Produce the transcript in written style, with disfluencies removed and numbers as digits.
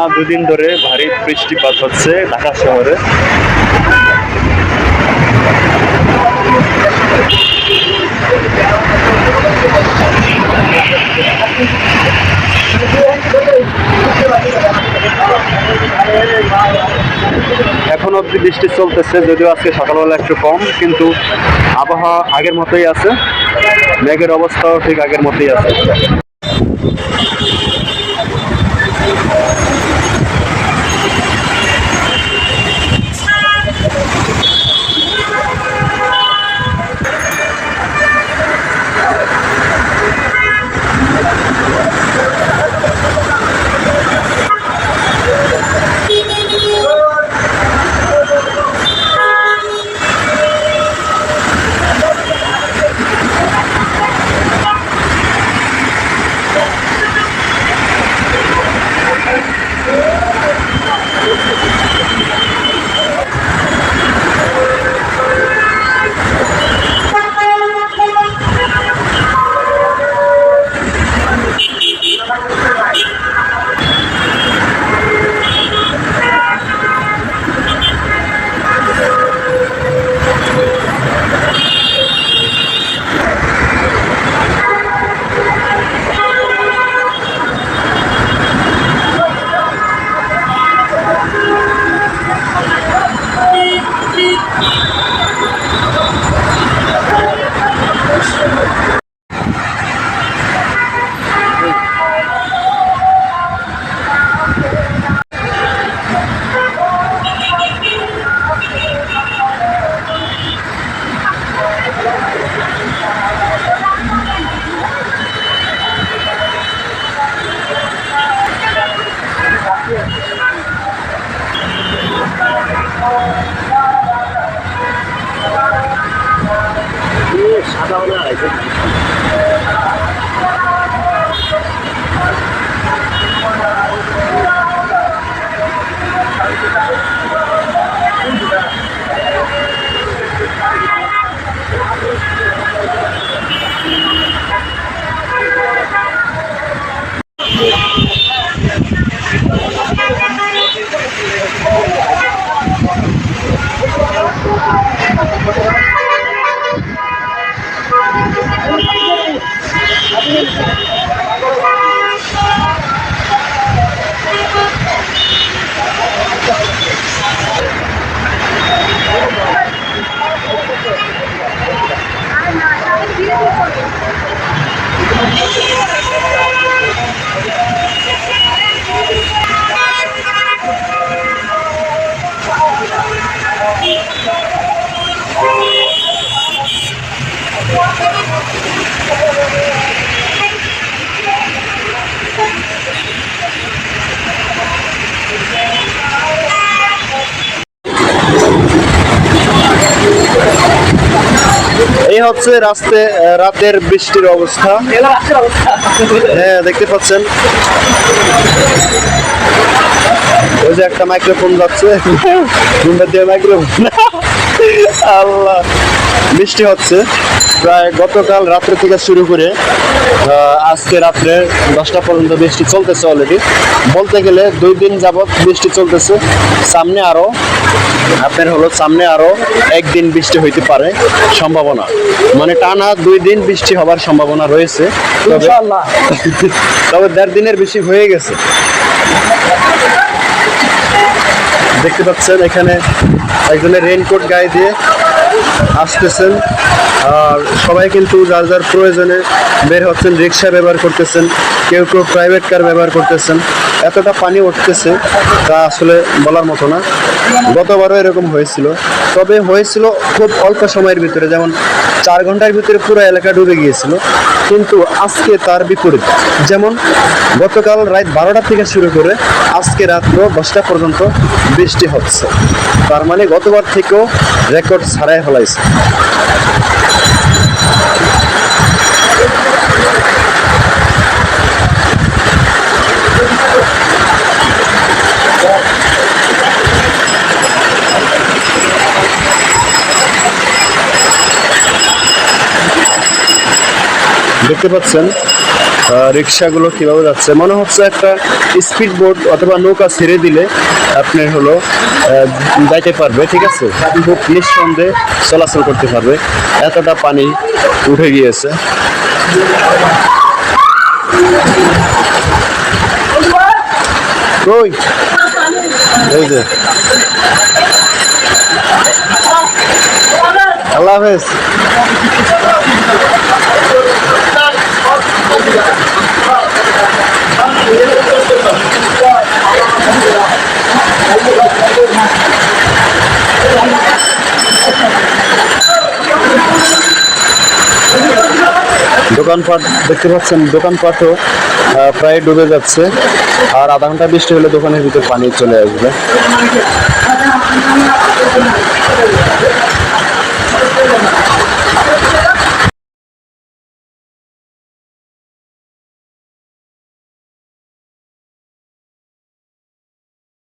টানা 2 দিন ধরে ভারী বৃষ্টিপাত হচ্ছে ঢাকা শহরে। এখন অবধি বৃষ্টি চলতেছে, যদিও আজকে সকালবেলা একটু কম, কিন্তু আবহাওয়া আগের মতোই আছে, মেঘের অবস্থাও ঠিক আগের মতোই আছে। এই হচ্ছে রাতের বৃষ্টির অবস্থা। হ্যাঁ, দেখতে পাচ্ছেন ওই যে একটা মাইক্রোফোন যাচ্ছে, মাইক্রোফোন। আল্লাহ, বৃষ্টি হচ্ছে প্রায় গতকাল রাত্রে থেকে শুরু করে আজকে রাত্রে 10টা পর্যন্ত বৃষ্টি চলতেছে। অলরেডি বলতে গেলে 2 দিন যাবৎ বৃষ্টি চলতেছে। সামনে আরো সামনে আরো 1 দিন বৃষ্টি হইতে পারে সম্ভাবনা, মানে টানা 2 দিন বৃষ্টি হবার সম্ভাবনা রয়েছে। তবে 1.5 দিনের বেশি হয়ে গেছে। দেখতে পাচ্ছেন এখানে একজনের রেইনকোট গায়ে দিয়ে আসতেছেন, আর সবাই কিন্তু যার যার প্রয়োজনে বের হচ্ছেন। রিক্সা ব্যবহার করতেছেন, কেউ কেউ প্রাইভেট কার ব্যবহার করতেছেন। এতটা পানি উঠতেছে তা আসলে বলার মতো না। গতবারও এরকম হয়েছিল, তবে হয়েছিল খুব অল্প সময়ের ভিতরে, যেমন 4 ঘন্টার ভিতরে পুরো এলাকা ডুবে গিয়েছিল। কিন্তু আজকে তার বিপরীত, যেমন গতকাল রাত 12টা থেকে শুরু করে আজকে রাত্র 10টা পর্যন্ত বৃষ্টি হচ্ছে। তার মানে গতবার থেকেও রেকর্ড ছাড়াই ফেলাইছে। দেখতে পাচ্ছেন রিক্সাগুলো কিভাবে যাচ্ছে, মনে হচ্ছে একটা স্পিড বোট অথবা নৌকা ছেড়ে দিলে আপনার হলো যাইতে পারবে, ঠিক আছে, খুব নিঃসন্দেহে চলাচল করতে পারবে, এতটা পানি উঠে গিয়েছে। কই এই যে আল্লাহ হাফেজ। দোকানপাট দেখতে পাচ্ছেন, দোকানপাটও প্রায় ডুবে যাচ্ছে, আর আধা ঘন্টা বৃষ্টি হলে দোকানের ভিতর পানি চলে আসবে।